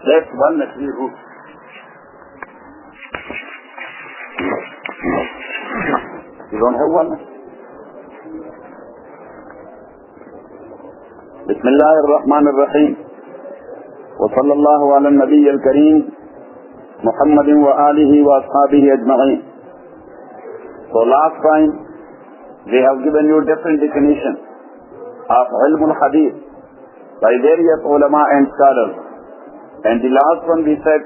That's one necessary root. You don't have one? Bismillah ar-Rahman ar-Rahim. Wa sallallahu ala nabi al-Kareem Muhammadin wa alihi wa ashabihi ajma'in. So last time we have given you different definition of Ilmul Hadith by various ulama and scholars. And the last one we said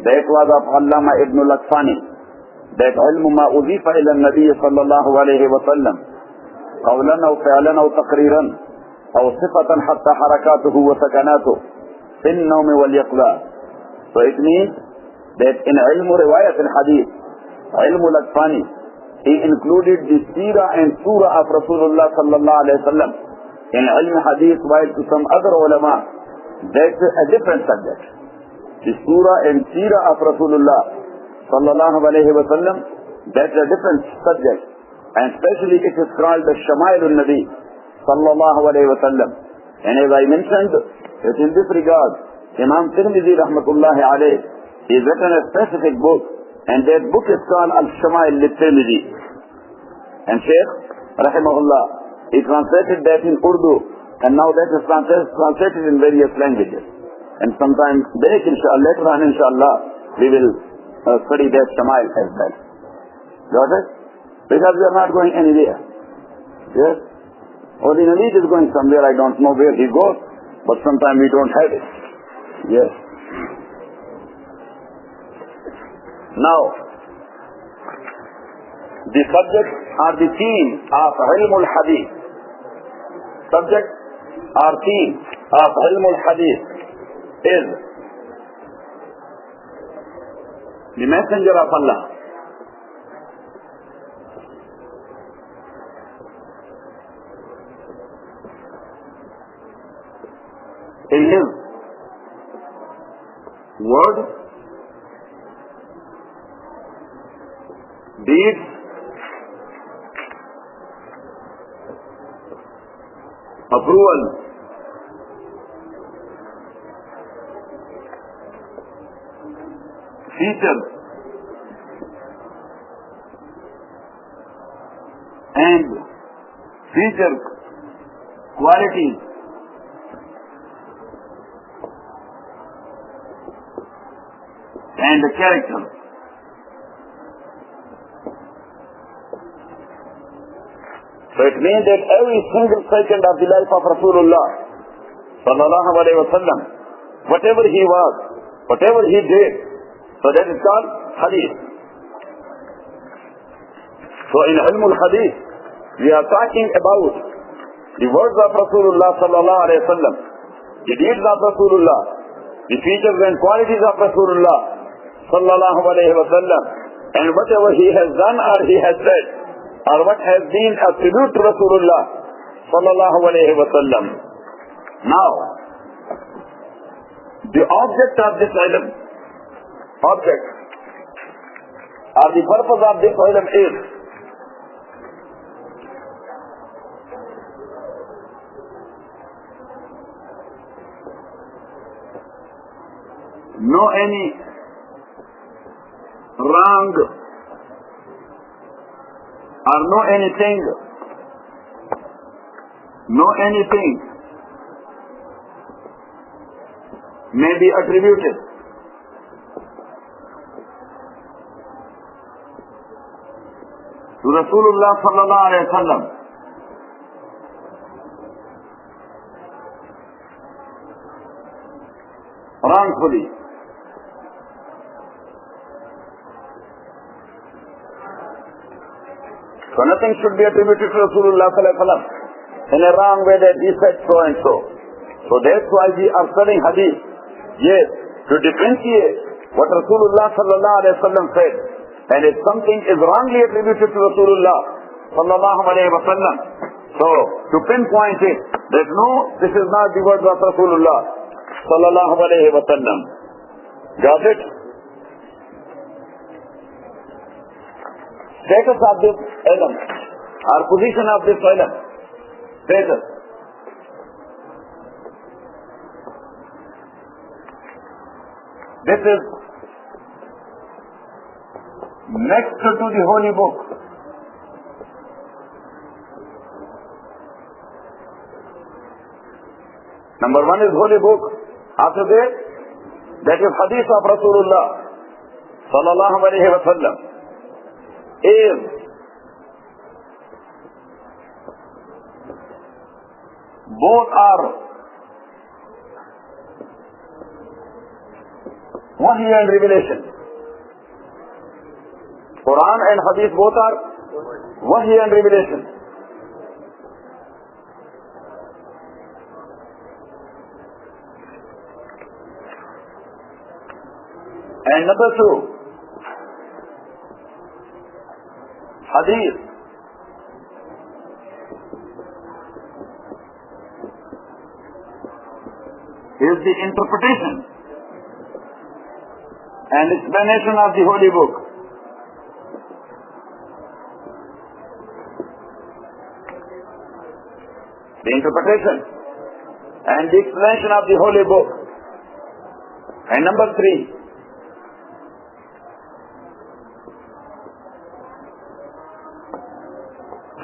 that was of Allama Ibn al-Aqfani, that ilmu ma uzifa ila nabi sallallahu alayhi wa sallam qawlan aw fi'lan aw taqriran aw sifatan hatta harakatuhu wa sakanatuhu fi an-nawm wal yaqظة. So it means that in ilmu riwayat al-hadith, ilmu al-Aqfani, he included the Seerah and Surah of Rasulullah sallallahu alayhi wa sallam. In ilm hadith, while to some other ulama, that's a different subject. The Surah and Seerah of Rasulullah sallallahu alayhi wa sallam, that's a different subject. And especially it is called the Sharia and Nabi sallallahu alayhi wa sallam. And as I mentioned, that in this regard, Imam Tirmidhi rahmatullahi alayhi, he has written a specific book, and that book is called Al-Shama'il al-Tirmidhi. And Shaykh rahimahullah, he translated that in Urdu, and now that is translated in various languages. And sometime later on inshallah, we will study that Shama'il as well. Got it? Because we are not going anywhere. Yes? Or the Nabi is going somewhere, I don't know where he goes, but sometimes we don't have it. Yes. Now, the subject or the theme of Ilmul Hadith, subject or theme of Ilmul Hadith is the Messenger of Allah. In his word, deeds, approval, features, and features, qualities, and the character. So it means that every single second of the life of Rasulullah sallallahu alayhi wa sallam, whatever he was, whatever he did, so that is called Hadith. So in Ilmul Hadith, we are talking about the words of Rasulullah sallallahu alayhi wa sallam, the deeds of Rasulullah, the features and qualities of Rasulullah sallallahu alayhi wa sallam, and whatever he has done or he has said, or what has been a tribute to Rasulullah sallallahu alayhi wa sallam. Now, the object of this ilm, object, or the purpose of this ilm is know any wrong or know anything may be attributed to Rasulullah sallallahu alayhi wa sallam wrongfully. So nothing should be attributed to Rasulullah sallallahu alaihi wasallam in a wrong way that he said so and so. So that's why we are studying Hadith. Yes, to differentiate what Rasulullah sallallahu alaihi wasallam said, and if something is wrongly attributed to Rasulullah sallallahu alaihi wasallam, so to pinpoint it, that no, this is not the words of Rasulullah sallallahu alaihi wasallam. Got it? Status of this ilm, or position of this ilm, status. This is next to the holy book. Number one is holy book. After that is Hadith of Rasulullah sallallahu alayhi wa sallam. Is both are Wahy and revelation. Quran and Hadith both are Wahy and revelation. And number two, Hadith is the interpretation and explanation of the holy book. The interpretation and the explanation of the holy book. And number three,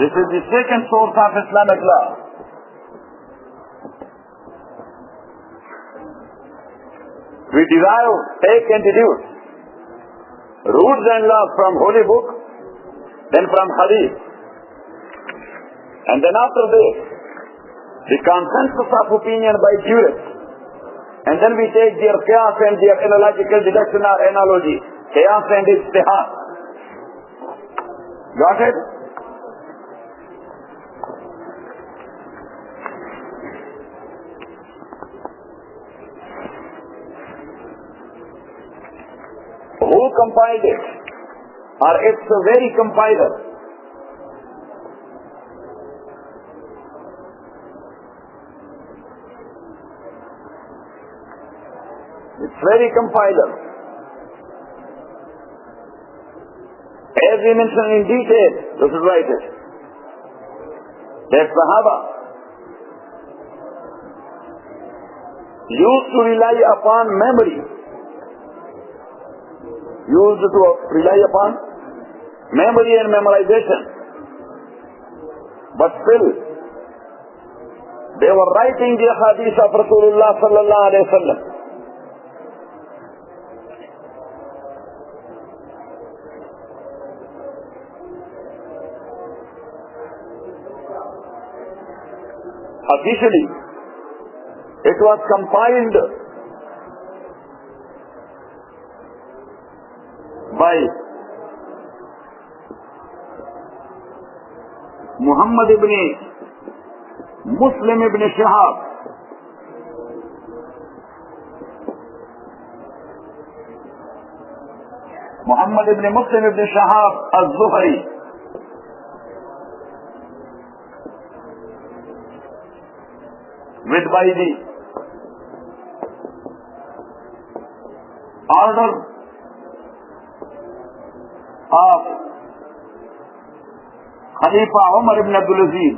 this is the second source of Islamic law. We derive, take and deduce rules and laws from holy book, then from hadith. And then after this, the consensus of opinion by jurists. And then we take their qiyas and their analogical deduction or analogy. Qiyas and ijtihad. Got it? Who compiled it? Or its very compiler? Its very compiler. As we mentioned in detail, this is write it. That Sahaba used to rely upon memory. Used to rely upon memory and memorization. But still, they were writing the hadith of Rasulullah sallallahu alayhi wa sallam. Officially, it was compiled by Muhammad ibn Muslim ibn Shihab. Muhammad ibn Muslim ibn Shihab al-Zuhri. With by the order of Khalifa Umar ibn Abdul Aziz.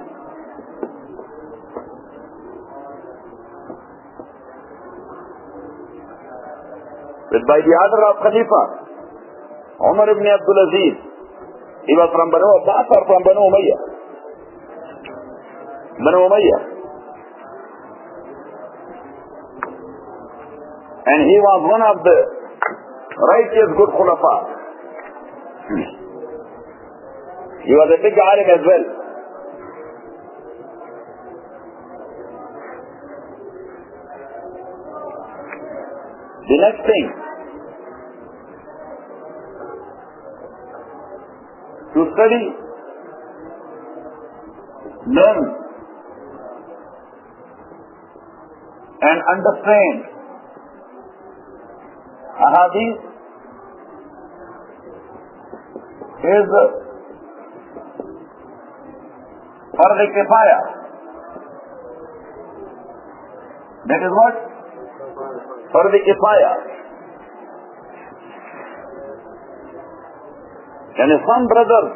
With by the order of Khalifa Umar ibn Abdul Aziz. He was from Banu Abbas or from Banu Umayyah? Banu Umayyah. And he was one of the righteous good khulafa. He was a big alim as well. The next thing, to study, learn, and understand Ahadith is Fard Kifaya. That is what? Fard Kifaya. And some brothers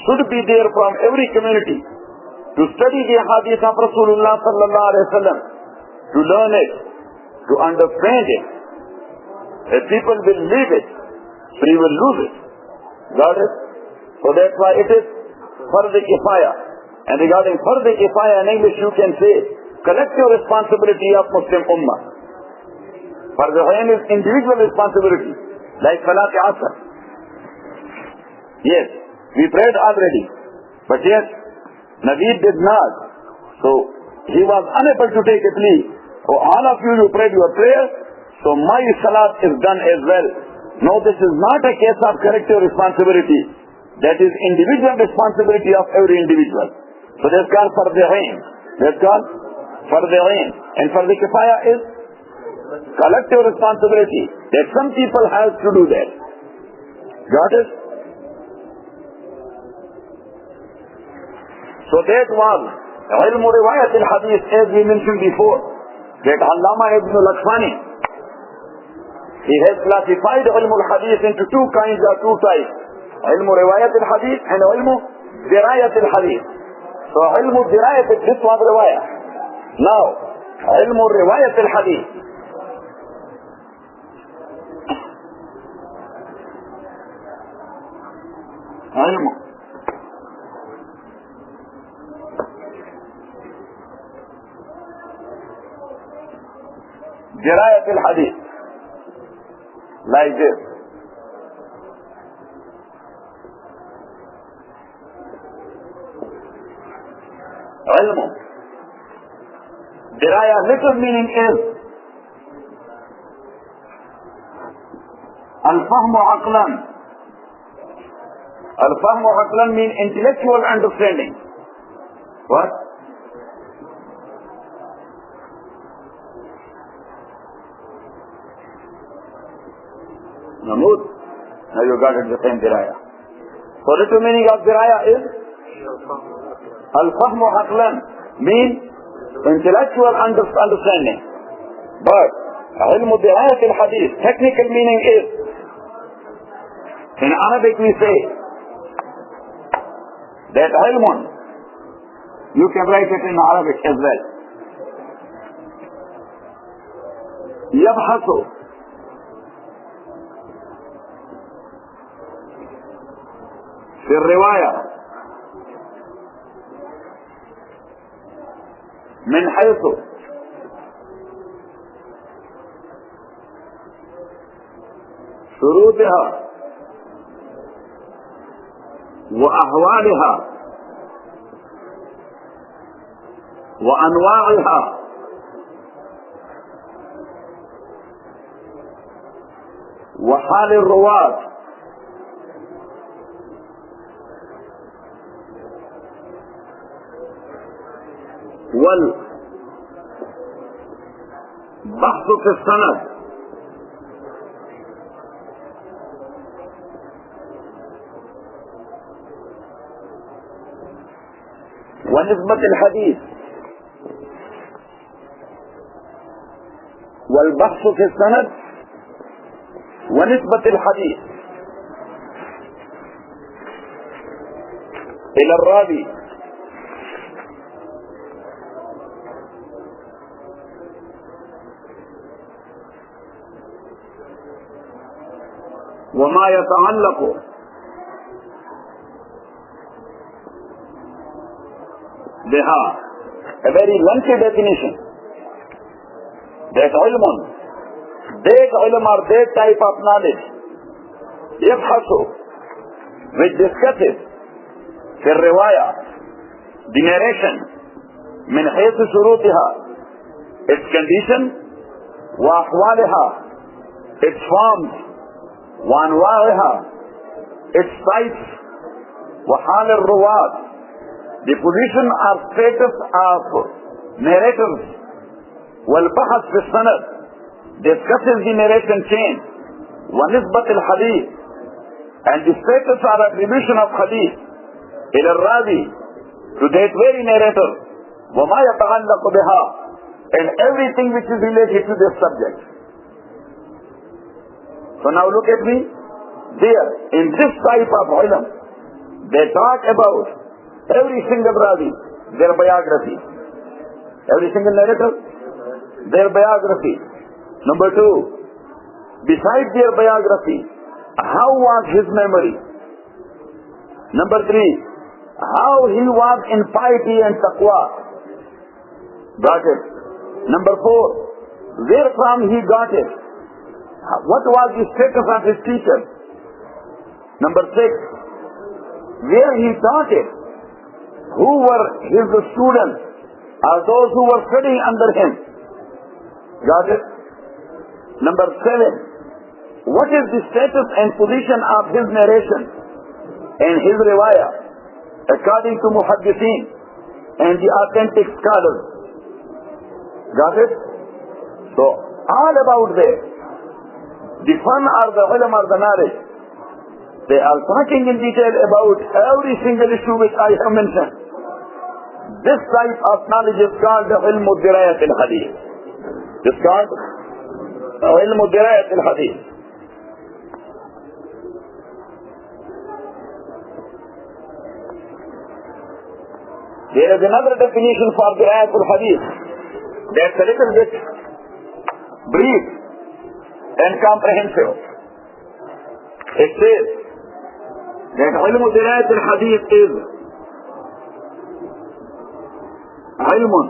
should be there from every community to study the Hadith of Rasulullah sallallahu alaihi wasallam, to learn it, to understand it, If people will leave it, we will lose it. Got it? So that's why it is Fard Kifaya. And regarding Fard Kifaya in English you can say collective responsibility of Muslim Ummah. Fard Ain is individual responsibility, like Salat Asr. Yes, we prayed already, but yet Nabi did not. So he was unable to take it leave. So all of you prayed your prayer, so my Salat is done as well. No, this is not a case of collective responsibility. That is individual responsibility of every individual. So that's called Fard Ain. That's called Fard Ain. And Fard Kifaya is collective responsibility, that some people have to do that. Got it? So that was Ilmul Riwayat al-Hadith, as we mentioned before, that Allama Ibn al-Lakhwani, he has classified Ilmul Hadith into two kinds or two types. Ilmul Riwayat al-Hadith and Ilmul Dirayat al-Hadith. So Ilmul Dirayat, this was Riwayah. Now, Ilmul Riwayat al-Hadith. Ilmu Dirayat al-Hadith, like this. Ilmu Dirayah, little meaning is al-fahmu aqlan. Al-fahmu aqlan means intellectual understanding. What? Namud. Now you got it, the same diraya. So the meaning of diraya is al-fahmu aqlan means intellectual understanding. But ilmu dirayat al-hadith, technical meaning is, in Arabic we say that ilmun, you can write it in Arabic as well. Yabhasu fi riwaya min haythu shurutiha وأهوالها وأنواعها وحال الرواة والبحث في السند ونسبة الحديث والبحث في السند ونسبة الحديث إلى الراوي وما يتعلق بها. A very lengthy definition. That ilmun, that ilm or that type of knowledge, yabhasu, which discusses في الرواية, the narration, من حيث شروطها, its condition, وأحوالها, its forms, وأنواعها, its types, وحال الرواة, the position or status of narrators, والبحث في السند, discusses the narration chain, ونسبة الحديث, and the status or attribution of hadith, إلى الراوي, to that very narrator, وما يتعلق بها, and everything which is related to this subject. So now look at me. There, in this type of ilm, they talk about every single rawi, their biography. Every single narrator, their biography. Number two, besides their biography, how was his memory? Number 3, how he was in piety and taqwa. Got it? Number 4, where from he got it? What was the status of his teacher? Number 6, where he taught it? Who were his students or those who were studying under him? Got it? Number 7, what is the status and position of his narration and his riwaya according to muhaddithin and the authentic scholars? Got it? So, all about this. The fun or the ilm or the knowledge, they are talking in detail about every single issue which I have mentioned. This type of knowledge is called the Ilmul Dirayat Ul Hadith. It's called Ilmul Dirayat Ul Hadith. There is another definition for Dirayat Ul Hadith. That's a little bit brief and comprehensive. It says that Ilmul Dirayat Ul Hadith is ilmun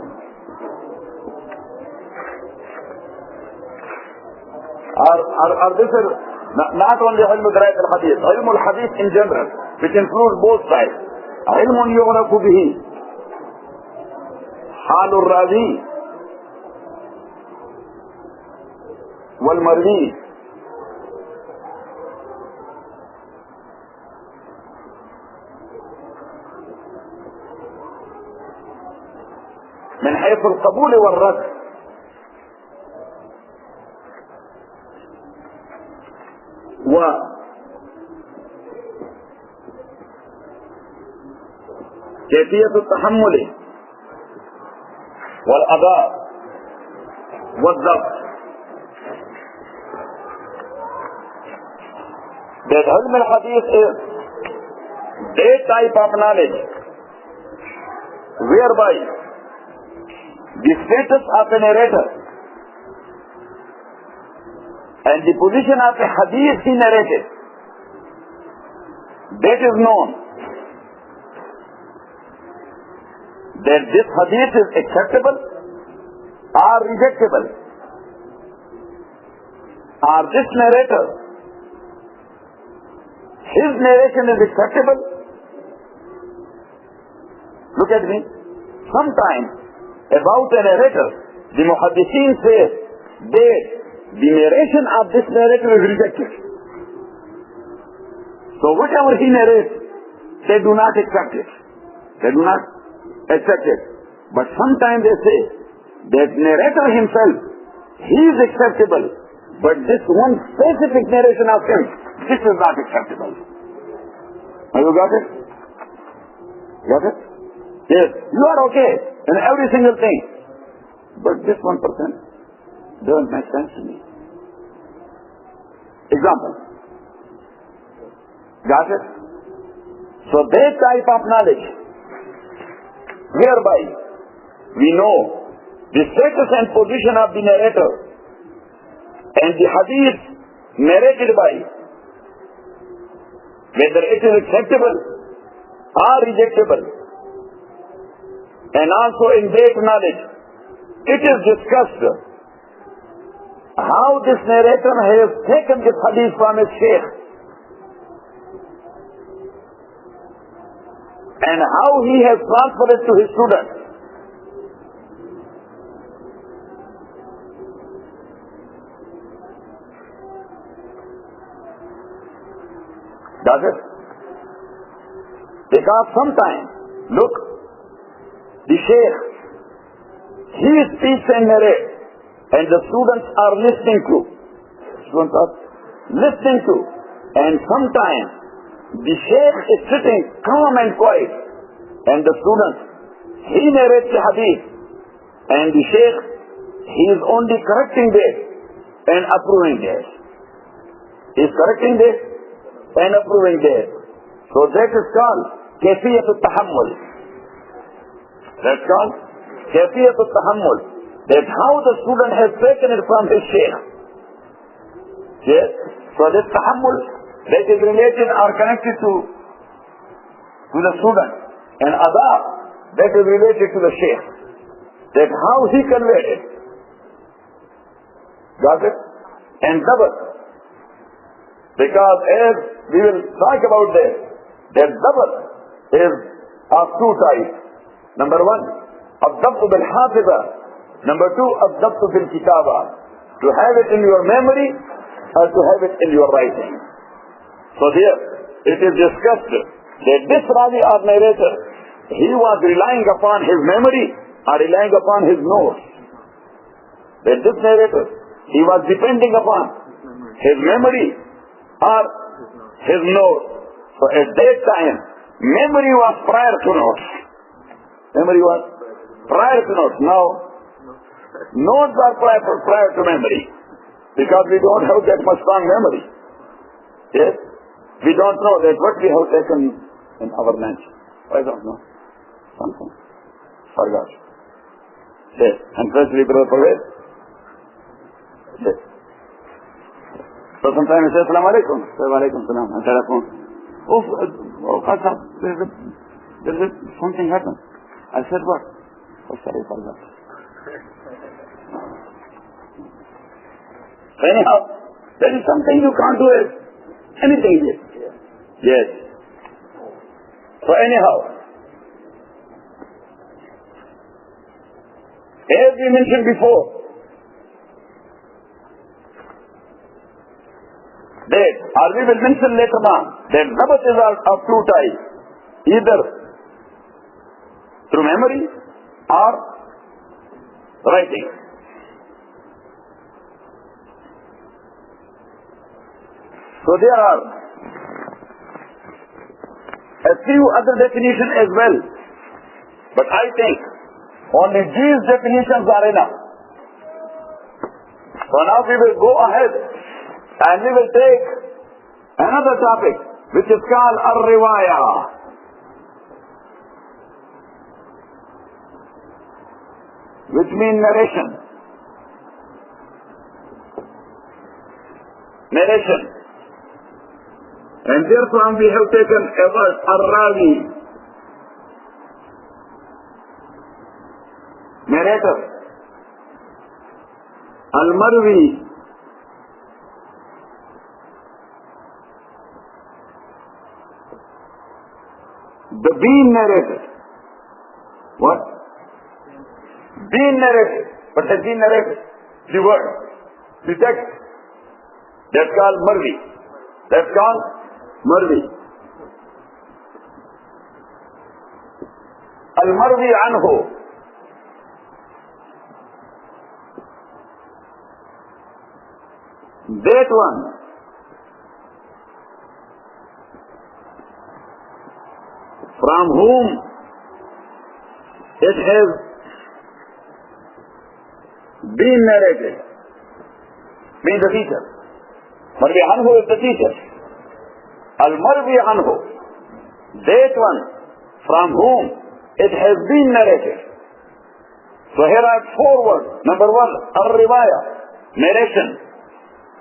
or this is not only Ilmul Dirayat Ul Hadith, Ilmul Hadith in general, which includes both sides. Ilmun yu'rafu bihi halur razi wal marwi من حيث القبول والرد وكيفية التحمل والأداء والضبط. That Ilm al-Hadith is that type of knowledge whereby the status of a narrator and the position of a hadith he narrated, that is known. That this hadith is acceptable or rejectable, or this narrator, his narration is acceptable. Look at me. Sometimes about a narrator, the muhaddithin says that the narration of this narrator is rejected. So whatever he narrates, they do not accept it. They do not accept it. But sometimes they say that narrator himself, he is acceptable, but this one specific narration of him, this is not acceptable. Have you got it? Got it? Yes, you are okay in every single thing, but this 1% doesn't make sense to me. Example. Got it? So that type of knowledge, whereby we know the status and position of the narrator and the hadith narrated by, whether it is acceptable or rejectable. And also in that knowledge, it is discussed how this narrator has taken this hadith from his shaykh and how he has transferred it to his student. Does it? Because sometimes, look, the shaykh, he speaks and narrates, and the students are listening to. And sometimes the shaykh is sitting calm and quiet, and the student, he narrates the hadith, and the shaykh, he is only correcting this and approving this. He is correcting this and approving this. So that is called kayfiyat al-tahammul. That's called kayfiyat al-tahammul. That how the student has taken it from his shaykh. Yes. So this tahammul that is related or connected to the student, and adab that is related to the sheikh. That how he conveyed it. Got it? And double. Because as we will talk about that double is of two types. Number one, الضبط بالحافظة. Number two, الضبط بالكتابة. To have it in your memory or to have it in your writing. So there, it is discussed that this Ravi or narrator, he was relying upon his memory or relying upon his notes. That this narrator, he was depending upon his memory or his notes. So at that time, memory was prior to notes. Memory was prior to notes. Now, notes are prior to memory. Because we don't have that much strong memory. Yes? We don't know that what we have taken in our lunch. I don't know. Something. Forgot. Yes. And firstly, Brother Parvez. Yes. So sometimes I say, Assalamu alaikum. Say, wa alaikum salam. And telephone. Oh, Qazi, there is something happened. I said, what? Oh, sorry, forgot. Anyhow, there is something you can't do it. Anything is. Yes. So anyhow, as we mentioned before, that, or we will mention later on, that nabat is of two types. Either through memory or writing. So there are a few other definitions as well. But I think only these definitions are enough. So now we will go ahead and we will take another topic which is called Al Riwaya. Which means narration. Narration. And therefore we have taken a word, Ar-Rawi, narrator, Al-Marwi, the being narrated. What? Being narrated. What has been narrated? The word, the text. That's called Marwi. That's called Marwi. Al-Marwi anhu. That one. From whom it has been narrated. Means the teacher. Marwi anhu is the teacher. Al-Marwi anhu, that one from whom it has been narrated. So here are four words. Number one, Al-Riwaya, narration.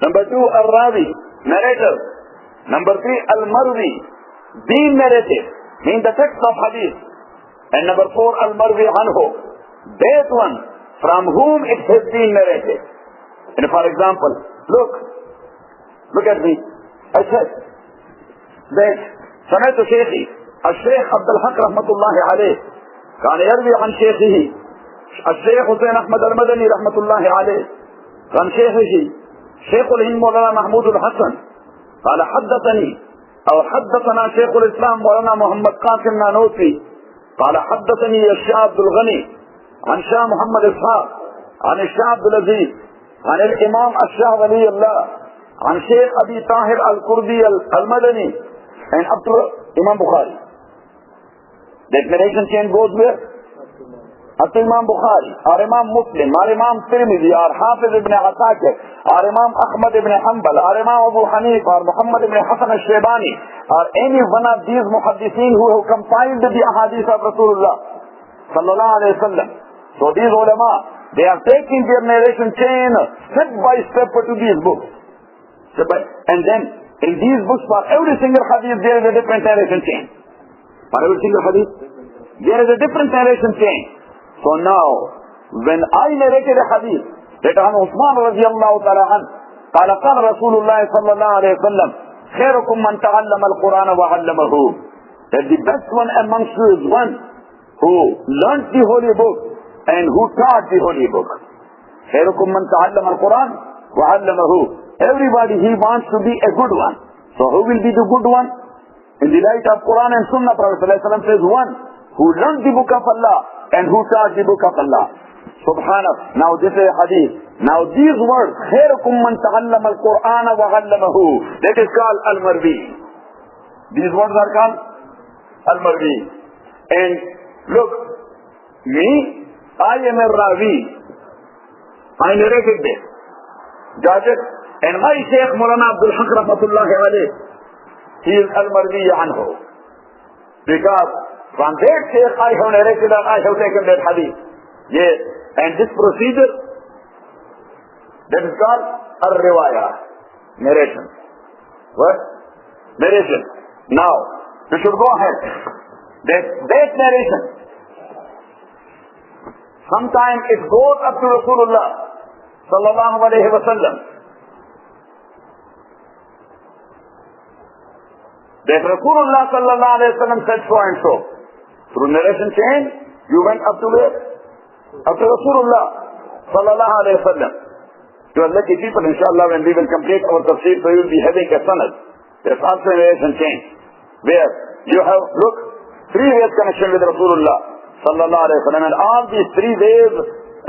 Number two, Al-Rawi, narrator. Number three, Al-Marwi, being narrated, means the text of hadith. And number four, Al-Marwi anhu, that one from whom it has been narrated. And for example, look at me. I said, that سمعت شيخي الشيخ عبد الحق رحمة الله عليه كان يروي عن شيخه الشيخ حسين أحمد المدني رحمة الله عليه عن شيخه شيخ الهند مولانا محمود الحسن قال حدثني أو حدثنا شيخ الإسلام مولانا محمد قاسم نانوتي قال حدثني الشيخ عبد الغني عن شيخ محمد إسحاق عن الشيخ عبد العزيز عن الإمام الشيخ ولي الله عن شيخ أبي طاهر القردي المدني and up to Imam Bukhari. That narration chain goes where? Up to Imam Bukhari, or Imam Muslim, or Imam Tirmidhi, or Hafiz ibn Asakir, or Imam Ahmad ibn Hanbal, or Imam Abu Hanif, or Muhammad ibn Hasan al-Shaybani, or any one of these muhaddithin who have compiled the ahadith of Rasulullah sallallahu alayhi wa sallam. So these ulama, they are taking their narration chain step by step to these books. And then in these books, for every single hadith, there is a different narration chain. For every single hadith, there is a different narration chain. So now, when I narrated a hadith, that on Uthman radiallahu ta'ala an, قال قال رسول الله صلى الله عليه وسلم خيركم من تعلم القرآن وعلمه, that the best one amongst you is one who learnt the holy book and who taught the holy book. خيركم من تعلم القرآن وعلمه. Everybody, he wants to be a good one. So who will be the good one? In the light of Quran and Sunnah, Prophet ﷺ says one who learned the book of Allah and who taught the book of Allah. Subhanallah. Now this is a hadith. Now these words, خيركم من تعلم القرآن وعلمه, that is called al-marwi. These words are called al-marwi. And look, me, I am a rawi. I narrated this. Got it? And my Shaykh Maulana Abdul Haq Rahmatullahi alayh, he is al-marwi anhu. Because from that Shaykh I have narrated and I have taken that hadith. Yes. And this procedure, that is called al-riwaya, narration. What? Narration. Now, we should go ahead. That narration, sometimes it goes up to Rasulullah sallallahu alayhi wa sallam. That Rasulullah sallallahu alayhi wa sallam said so and so. Through narration chain, you went up to where? Up to Rasulullah sallallahu alayhi wa sallam. You are lucky people, inshallah, when we will complete our tafsir, so you will be having a sanad. There's also a narration chain, where you have, look, 3 ways connection with Rasulullah sallallahu alayhi wa sallam, and all these 3 ways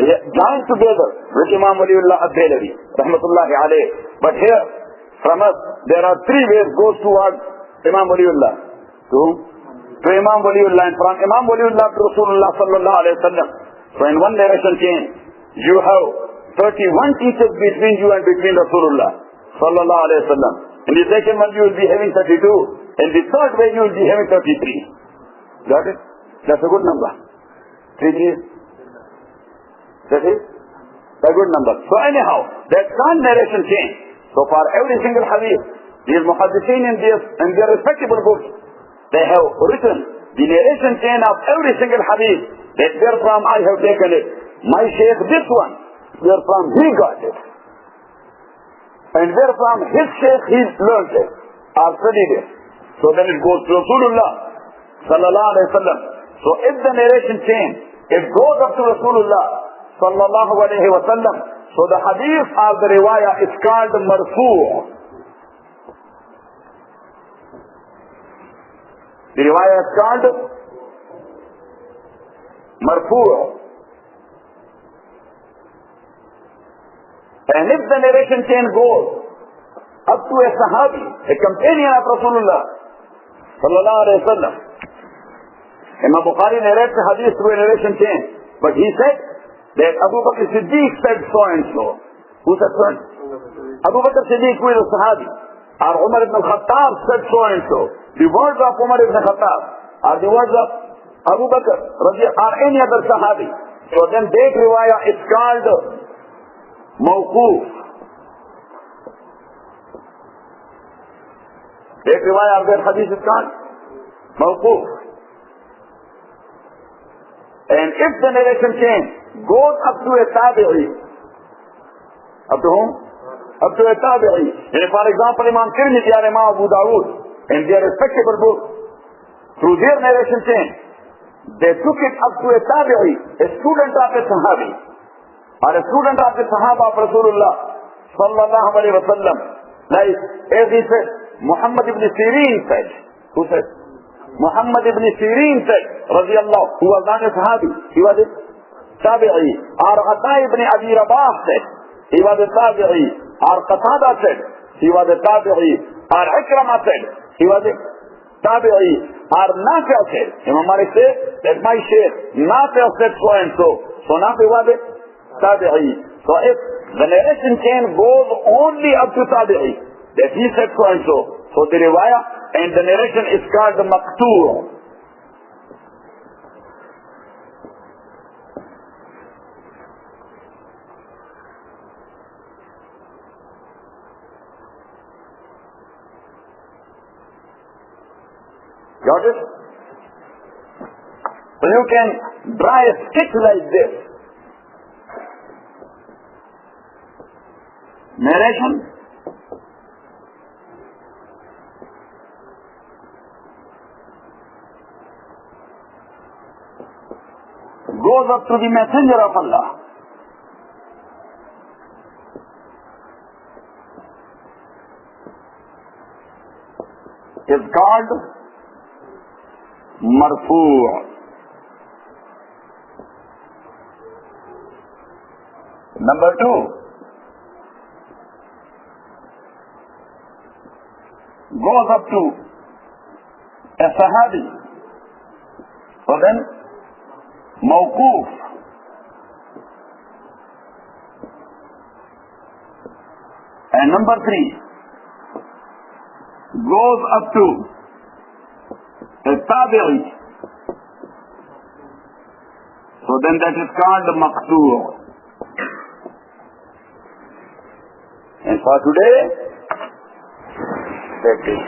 joined together with Imam Waliullah Ad-Dahlawi rahmatullahi alayhi. But here, from us, there are 3 ways goes towards Imam Waliullah. To Imam Waliullah, and from Imam Waliullah to Rasulullah sallallahu alayhi wa sallam. So in one narration chain, you have 31 teachers between you and between Rasulullah sallallahu alayhi wa sallam. In the second one, you will be having 32. In the third way, you will be having 33. Got it? That's a good number. 3 3. That is a good number. So anyhow, that's one narration chain. So for every single hadith, these muhaddithin in their respectable books, they have written the narration chain of every single hadith, that therefrom I have taken it. My Shaykh, this one, therefrom he got it. And therefrom his Shaykh, he learned it, or studied it. So then it goes to Rasulullah sallallahu alayhi wa sallam. So if the narration chain, it goes up to Rasulullah sallallahu alayhi wa sallam, so the hadith of the riwayah is called marfu'. The riwayah is called marfu'. And if the narration chain goes up to a sahabi, a companion of Rasulullah sallallahu alayhi wa sallam, Imam Bukhari narrates the hadith through a narration chain, but he said that Abu Bakr Siddiq said so and so. Who said so? Abu Bakr Siddiq, who is a sahabi. Or Umar ibn Khattab said so and so. The words of Umar ibn Khattab are the words of Abu Bakr or any other sahabi. So then that riwayah is called mawquf. That riwayah of that hadith is called mawquf. And if the narration chain goes up to a tabi'i, up to whom? Up to a tabi'i. And for example, Imam Tirmidhi or Imam Abu Dawood, in their respectable book, through their narration chain, they took it up to a tabi'i, a student of a sahabi, or a student of the sahaba of Rasulullah sallallahu alayhi wa sallam. Like, as he said, Muhammad ibn Sirin said. Who said? Muhammad ibn Sirin said, radiyallahu, who was not a sahabi, he was a tabi'i. Or Ata ibn Abi Rabah said, he was a tabi'i. Or Qatada said, he was a tabi'i. Or Ikramah said, he was a tabi'i. Or Nafi' said, Imam Malik said, that my Shaykh, Nafi' said so and so. So Nafi was a tabi'i. So if the narration chain goes only up to tabi'i, that he said so and so, so the riwayah and the narration is called the maqtu'. Got it? So you can draw a sketch like this. Narration. Goes up to the Messenger of Allah. Is called marfu'. Number 2, goes up to a sahabi. So then, mawquf. And number 3, goes up to a tabi'i. So then that is called maqtu'. And for today, that's it.